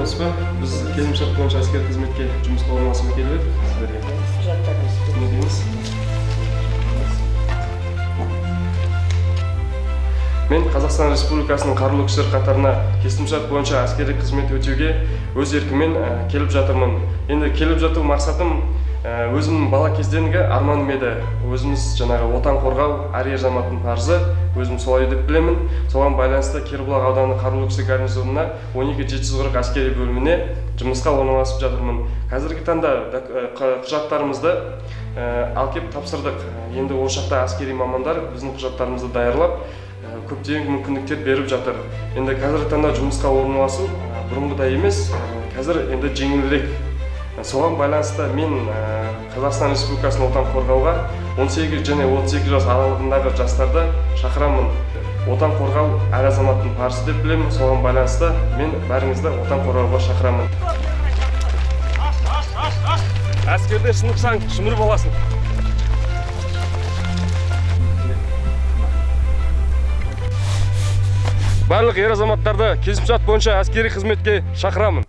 Саламатсыз ба? Біз келісімшарт бойынша әскери қызметке жұмысқа орналасуға келіп едік сіздерге. Не дейміз? Мен Қазақстан Республикасының қарулы күштер қатарына келісімшарт бойынша әскери қызмет өтеуге өз еркіммен келіп жатырмын. Енді келіп жату мақсатым өзімнің бала кезденгі арманым еді. Өзіміз жаңағы отан қорғау әр ер азаматтың парызы, өзім солай деп білемін. Соған байланысты Кербұлақ ауданы қарулы күштер гарнизонына 12740 әскери бөліміне жұмысқа орналасып жатырмын. Қазіргі таңда құжаттарымызды алып келіп тапсырдық. Енді осы жақта әскери мамандар біздің құжаттарымызды даярлап, көптеген мүмкіндіктер беріп жатыр. Енді қазіргі таңда жұмысқа орналасу бұрынғыдай емес, қазір енді жеңілірек. Соған байланысты мен Қазақстан Республикасының отан қорғауға 18 және 32 жас аралығындағы жастарды шақырамын. Отан қорғау әр азаматтың парызы деп білемін. Соған байланысты мен бәріңізді отан қорғауға шақырамын. Әскерде шынықсаң, шымыр боласың. Барлық ер азаматтарды келісімшарт бойынша әскери қызметке шақырамын.